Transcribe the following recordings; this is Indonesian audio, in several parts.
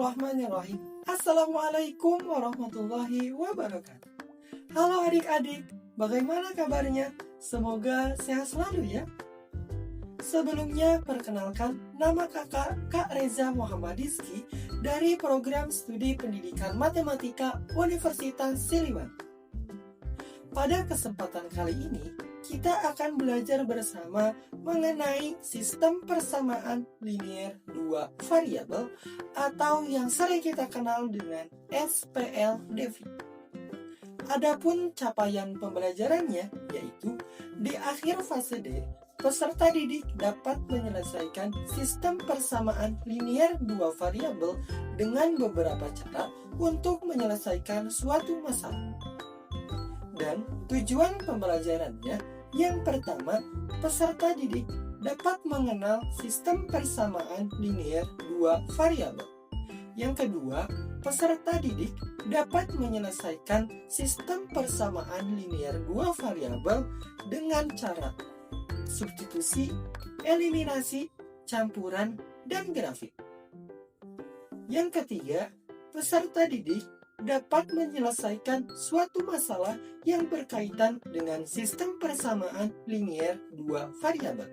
Bismillahirrahmanirrahim. Assalamualaikum warahmatullahi wabarakatuh. Halo adik-adik, bagaimana kabarnya? Semoga sehat selalu ya. Sebelumnya perkenalkan, nama kakak Kak Reza Muhammad Rizky dari program studi pendidikan matematika Universitas Siliwangi. Pada kesempatan kali ini, kita akan belajar bersama mengenai sistem persamaan linear dua variabel atau yang sering kita kenal dengan SPLDV. Adapun capaian pembelajarannya yaitu di akhir fase D, peserta didik dapat menyelesaikan sistem persamaan linear dua variabel dengan beberapa cara untuk menyelesaikan suatu masalah. Dan tujuan pembelajarannya, yang pertama, peserta didik dapat mengenal sistem persamaan linear dua variabel. Yang kedua, peserta didik dapat menyelesaikan sistem persamaan linear dua variabel dengan cara substitusi, eliminasi, campuran, dan grafik. Yang ketiga, peserta didik dapat menyelesaikan suatu masalah yang berkaitan dengan sistem persamaan linear dua variabel.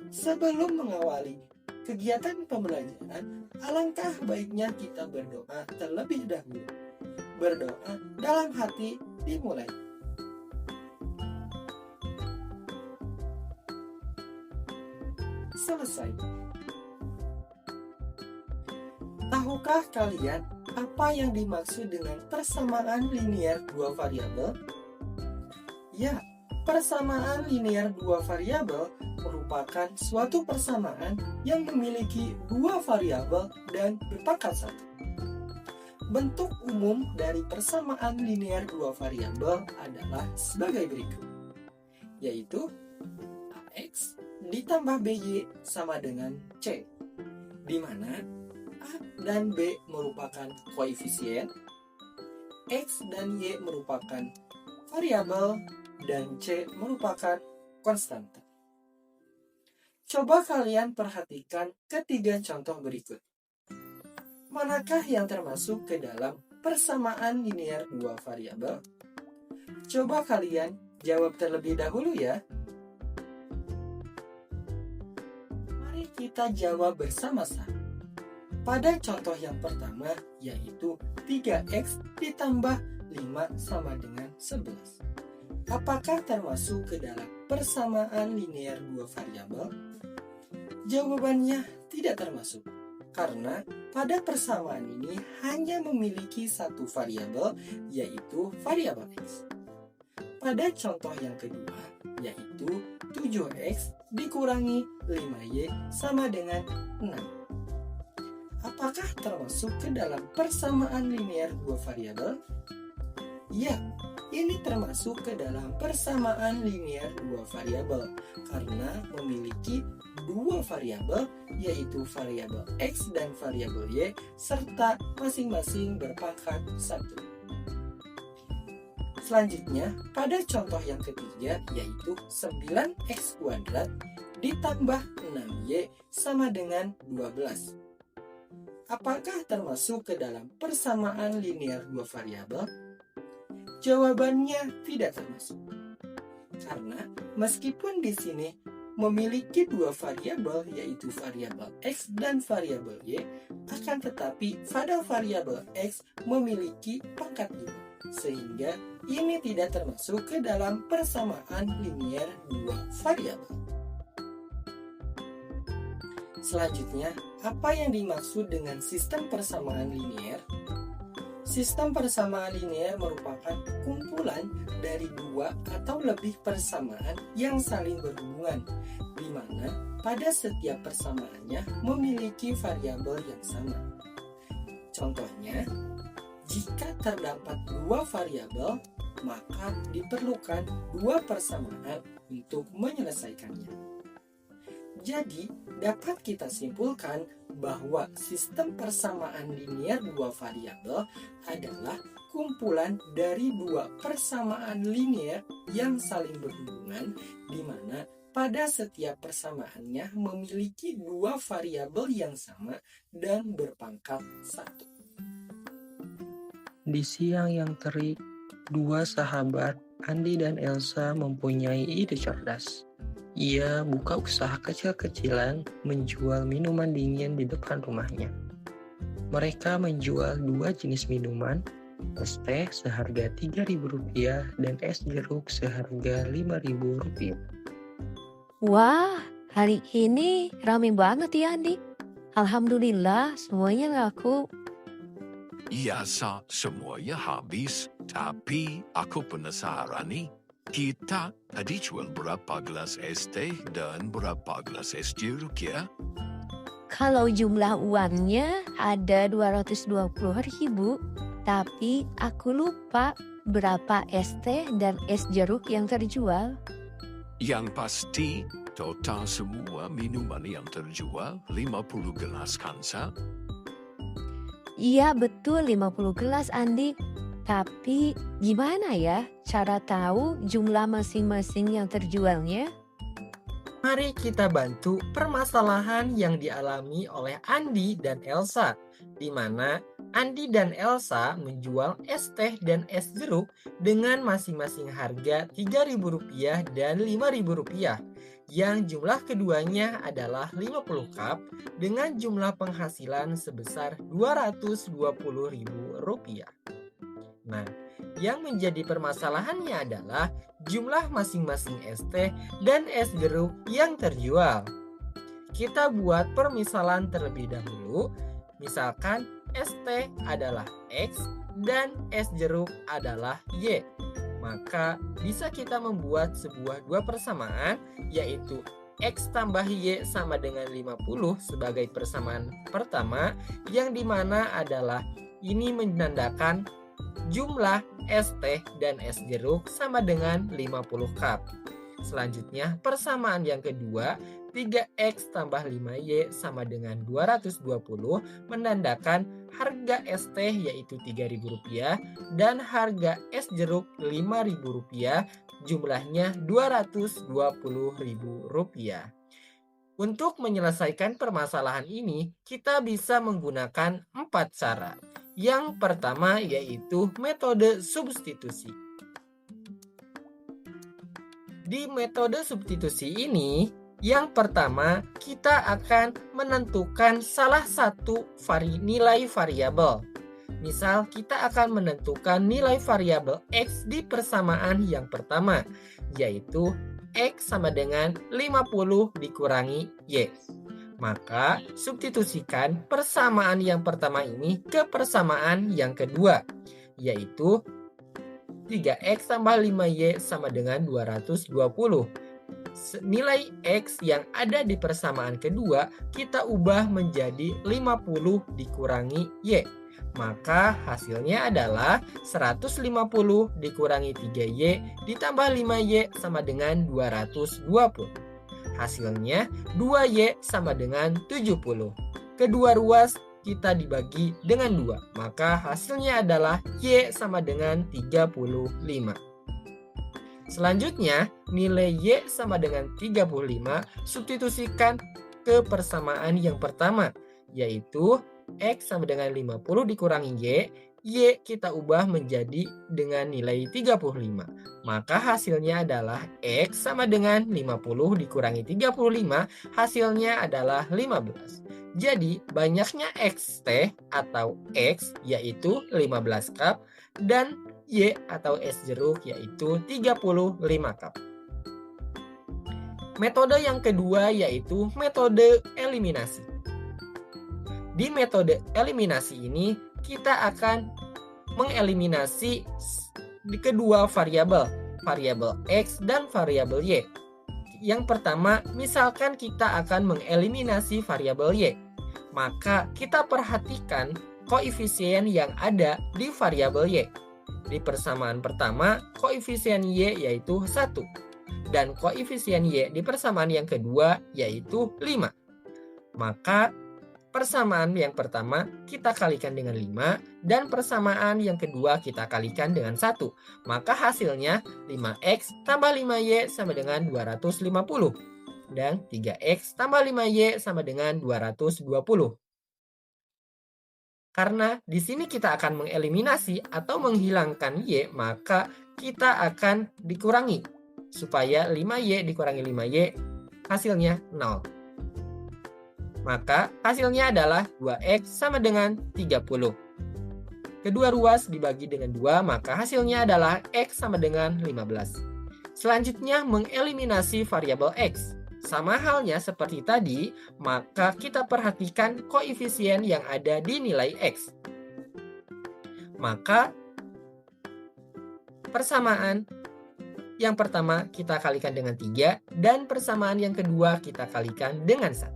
Sebelum mengawali kegiatan pembelajaran, alangkah baiknya kita berdoa terlebih dahulu. Berdoa dalam hati dimulai. Selesai. Tahukah kalian apa yang dimaksud dengan persamaan linear dua variabel? Ya, persamaan linear dua variabel merupakan suatu persamaan yang memiliki dua variabel dan berpangkat satu. Bentuk umum dari persamaan linear dua variabel adalah sebagai berikut, yaitu AX ditambah BY sama dengan C, di mana A dan B merupakan koefisien, X dan Y merupakan variabel, dan C merupakan konstanta. Coba kalian perhatikan ketiga contoh berikut. Manakah yang termasuk ke dalam persamaan linear dua variabel? Coba kalian jawab terlebih dahulu ya. Mari kita jawab bersama-sama. Pada contoh yang pertama, yaitu 3x ditambah 5 sama dengan 11. Apakah termasuk ke dalam persamaan linear dua variabel? Jawabannya tidak termasuk, karena pada persamaan ini hanya memiliki satu variabel, yaitu variabel x. Pada contoh yang kedua, yaitu 7x dikurangi 5y sama dengan 6. Apakah termasuk ke dalam persamaan linear dua variabel? Ya, ini termasuk ke dalam persamaan linear dua variabel karena memiliki dua variabel, yaitu variabel x dan variabel y, serta masing-masing berpangkat 1. Selanjutnya, pada contoh yang ketiga, yaitu 9x kuadrat ditambah 6y sama dengan 12. Apakah termasuk ke dalam persamaan linear dua variabel? Jawabannya tidak termasuk. Karena meskipun di sini memiliki dua variabel, yaitu variabel x dan variabel y, akan tetapi pada variabel x memiliki pangkat 5, sehingga ini tidak termasuk ke dalam persamaan linear dua variabel. Selanjutnya, apa yang dimaksud dengan sistem persamaan linear? Sistem persamaan linear merupakan kumpulan dari dua atau lebih persamaan yang saling berhubungan, di mana pada setiap persamaannya memiliki variabel yang sama. Contohnya, jika terdapat dua variabel, maka diperlukan dua persamaan untuk menyelesaikannya. Jadi, dapat kita simpulkan bahwa sistem persamaan linear dua variabel adalah kumpulan dari dua persamaan linear yang saling berhubungan, di mana pada pada setiap persamaannya memiliki dua variabel yang sama dan berpangkat 1. Di siang yang terik, dua sahabat, Andi dan Elsa, mempunyai ide cerdas. Ia buka usaha kecil-kecilan menjual minuman dingin di depan rumahnya. Mereka menjual dua jenis minuman, es teh seharga Rp3.000 dan es jeruk seharga Rp5.000. Wah, hari ini rame banget ya Andi. Alhamdulillah semuanya laku. Iya, semuanya habis. Tapi aku penasaran nih. Kita tadi jual berapa gelas es teh dan berapa gelas es jeruk ya? Kalau jumlah uangnya ada 220.000, tapi aku lupa berapa es teh dan es jeruk yang terjual. Yang pasti total semua minuman yang terjual 50 gelas kan, Sa? Iya betul 50 gelas Andi. Tapi gimana ya cara tahu jumlah masing-masing yang terjualnya? Mari kita bantu permasalahan yang dialami oleh Andi dan Elsa, di mana Andi dan Elsa menjual es teh dan es jeruk dengan masing-masing harga Rp3.000 dan Rp5.000, yang jumlah keduanya adalah 50 cup dengan jumlah penghasilan sebesar Rp220.000. Nah, yang menjadi permasalahannya adalah jumlah masing-masing es teh dan es jeruk yang terjual. Kita buat permisalan terlebih dahulu. Misalkan es teh adalah X dan es jeruk adalah Y. Maka bisa kita membuat sebuah dua persamaan, yaitu X tambah Y sama dengan 50 sebagai persamaan pertama, yang dimana adalah ini menandakan jumlah es teh dan es jeruk sama dengan 50 cup. Selanjutnya persamaan yang kedua, 3X tambah 5Y sama dengan 220, menandakan harga es teh yaitu Rp3.000 dan harga es jeruk Rp5.000, jumlahnya Rp220.000. Untuk menyelesaikan permasalahan ini, kita bisa menggunakan 4 cara. Yang pertama yaitu metode substitusi. Di metode substitusi ini, yang pertama kita akan menentukan salah satu nilai variabel. Misal kita akan menentukan nilai variabel X di persamaan yang pertama, yaitu X sama dengan 50 dikurangi Y. Maka substitusikan persamaan yang pertama ini ke persamaan yang kedua, yaitu 3X tambah 5Y sama dengan 220. Nilai X yang ada di persamaan kedua kita ubah menjadi 50 dikurangi Y. Maka hasilnya adalah 150 dikurangi 3Y ditambah 5Y sama dengan 220. Hasilnya 2Y sama dengan 70. Kedua ruas kita dibagi dengan 2. Maka hasilnya adalah Y sama dengan 35. Selanjutnya nilai Y sama dengan 35 substitusikan ke persamaan yang pertama, yaitu X sama dengan 50 dikurangi Y kita ubah menjadi dengan nilai 35. Maka hasilnya adalah X sama dengan 50 dikurangi 35, hasilnya adalah 15. Jadi banyaknya X teh atau X yaitu 15 cup dan Y atau es jeruk yaitu 35 cup. Metode yang kedua yaitu metode eliminasi. Di metode eliminasi ini kita akan mengeliminasi kedua variabel X dan variabel Y. Yang pertama, misalkan kita akan mengeliminasi variabel Y, maka kita perhatikan koefisien yang ada di variabel Y. Di persamaan pertama, koefisien Y yaitu 1, dan koefisien Y di persamaan yang kedua yaitu 5. Maka persamaan yang pertama kita kalikan dengan 5 dan persamaan yang kedua kita kalikan dengan 1. Maka hasilnya 5X tambah 5Y sama dengan 250. dan 3X tambah 5Y sama dengan 220. Karena di sini kita akan mengeliminasi atau menghilangkan Y, maka kita akan dikurangi. Supaya 5Y dikurangi 5Y, hasilnya 0. Maka hasilnya adalah 2X sama dengan 30. Kedua ruas dibagi dengan 2, maka hasilnya adalah X sama dengan 15. Selanjutnya mengeliminasi variabel X. Sama halnya seperti tadi, maka kita perhatikan koefisien yang ada di nilai X. Maka persamaan yang pertama kita kalikan dengan 3 dan persamaan yang kedua kita kalikan dengan 1.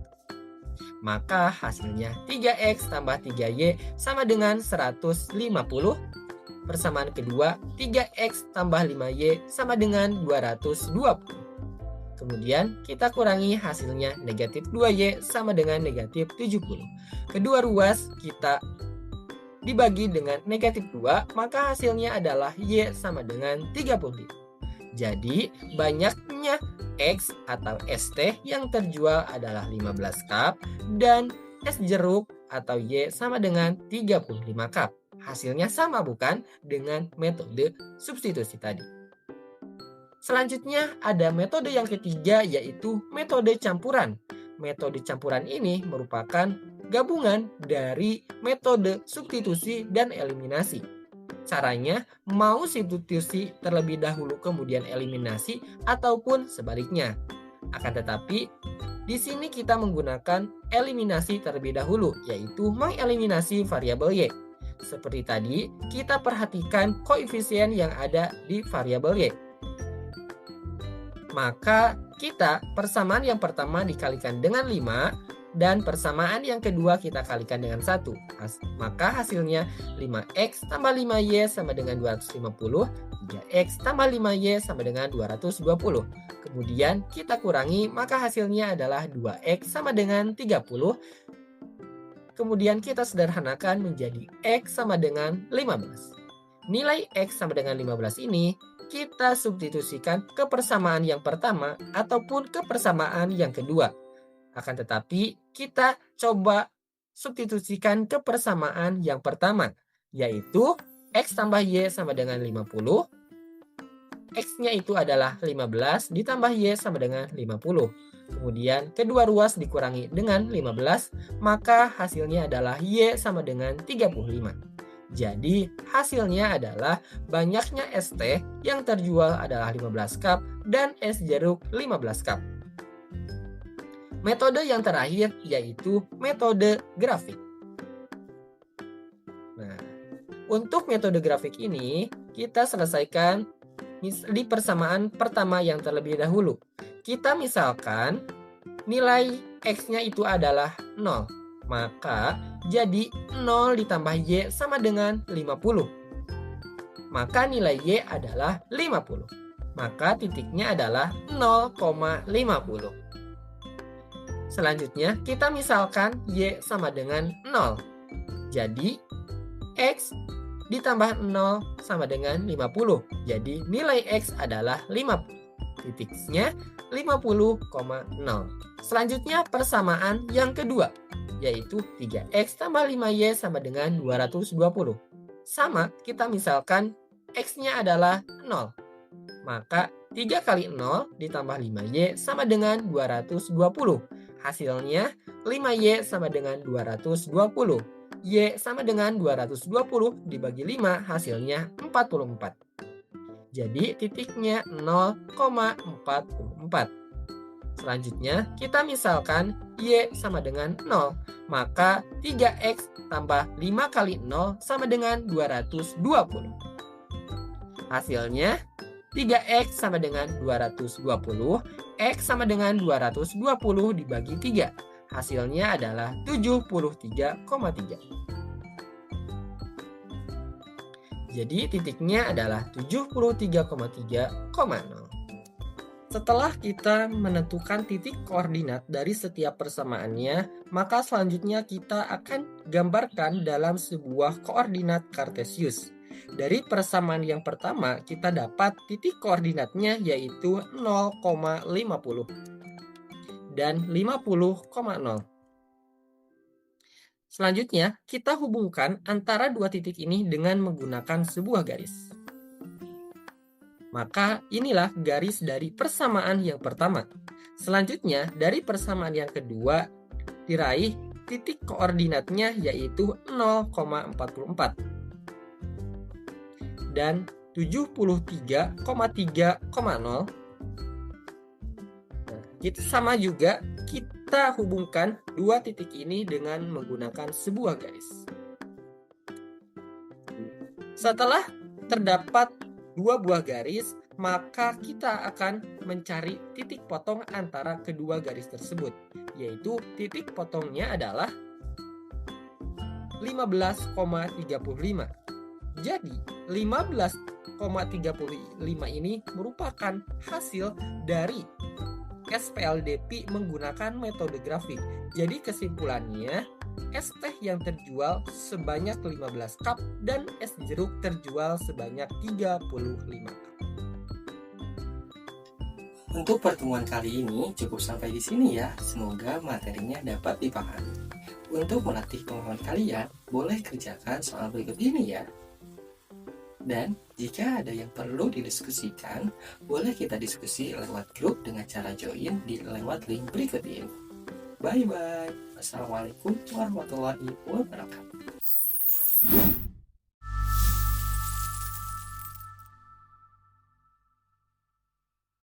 Maka hasilnya 3X tambah 3Y sama dengan 150. Persamaan kedua 3X tambah 5Y sama dengan 220. Kemudian kita kurangi hasilnya negatif 2Y sama dengan negatif 70. Kedua ruas kita dibagi dengan negatif 2, maka hasilnya adalah Y sama dengan 35. Jadi banyaknya X atau ST yang terjual adalah 15 cup dan es jeruk atau Y sama dengan 35 cup. Hasilnya sama bukan dengan metode substitusi tadi. Selanjutnya ada metode yang ketiga yaitu metode campuran. Metode campuran ini merupakan gabungan dari metode substitusi dan eliminasi. Caranya mau substitusi terlebih dahulu kemudian eliminasi ataupun sebaliknya. Akan tetapi di sini kita menggunakan eliminasi terlebih dahulu yaitu mengeliminasi variabel Y. Seperti tadi kita perhatikan koefisien yang ada di variabel Y. Maka kita persamaan yang pertama dikalikan dengan 5 dan persamaan yang kedua kita kalikan dengan 1. Maka hasilnya 5X tambah 5Y sama dengan 250, 3X tambah 5Y sama dengan 220. Kemudian kita kurangi maka hasilnya adalah 2X sama dengan 30. Kemudian kita sederhanakan menjadi X sama dengan 15. Nilai X sama dengan 15 ini kita substitusikan ke persamaan yang pertama ataupun ke persamaan yang kedua. Akan tetapi kita coba substitusikan ke persamaan yang pertama, yaitu X tambah Y sama dengan 50. X-nya itu adalah 15 ditambah Y sama dengan 50. Kemudian kedua ruas dikurangi dengan 15, maka hasilnya adalah Y sama dengan 35. Jadi hasilnya adalah banyaknya ST yang terjual adalah 15 cup dan es jeruk 15 cup. Metode yang terakhir yaitu metode grafik. Nah, untuk metode grafik ini kita selesaikan di persamaan pertama yang terlebih dahulu. Kita misalkan nilai X-nya itu adalah 0. Maka jadi 0 ditambah Y sama dengan 50. Maka nilai Y adalah 50. Maka titiknya adalah 0,50. Selanjutnya kita misalkan Y sama dengan 0. Jadi X ditambah 0 sama dengan 50. Jadi nilai X adalah 50. Titiknya 50,0. Selanjutnya persamaan yang kedua, yaitu 3X tambah 5Y sama dengan 220. Sama, kita misalkan X-nya adalah 0. Maka 3 kali 0 ditambah 5Y sama dengan 220. Hasilnya 5Y sama dengan 220. Y sama dengan 220 dibagi 5 hasilnya 44. Jadi titiknya 0,44. Selanjutnya kita misalkan Y sama dengan 0. Maka 3X tambah 5 kali 0 sama dengan 220. Hasilnya 3X sama dengan 220. X sama dengan 220 dibagi 3. Hasilnya adalah 73,3. Jadi titiknya adalah 73,3,0. Setelah kita menentukan titik koordinat dari setiap persamaannya, maka selanjutnya kita akan gambarkan dalam sebuah koordinat kartesius. Dari persamaan yang pertama, kita dapat titik koordinatnya yaitu 0,50. dan 50,0. Selanjutnya, kita hubungkan antara dua titik ini dengan menggunakan sebuah garis. Maka inilah garis dari persamaan yang pertama. Selanjutnya, dari persamaan yang kedua, diraih titik koordinatnya yaitu 0,44 dan 73,3,0. Kita sama juga kita hubungkan dua titik ini dengan menggunakan sebuah garis. Setelah terdapat dua buah garis, maka kita akan mencari titik potong antara kedua garis tersebut, yaitu titik potongnya adalah 15,35. Jadi 15,35 ini merupakan hasil dari SPLDP menggunakan metode grafik. Jadi kesimpulannya, es teh yang terjual sebanyak 15 cup dan es jeruk terjual sebanyak 35 cup. Untuk pertemuan kali ini cukup sampai di sini ya. Semoga materinya dapat dipahami. Untuk melatih kemampuan kalian, boleh kerjakan soal berikut ini ya. Dan jika ada yang perlu didiskusikan, boleh kita diskusi lewat grup dengan cara join lewat link berikut ini. Bye-bye. Wassalamualaikum warahmatullahi wabarakatuh.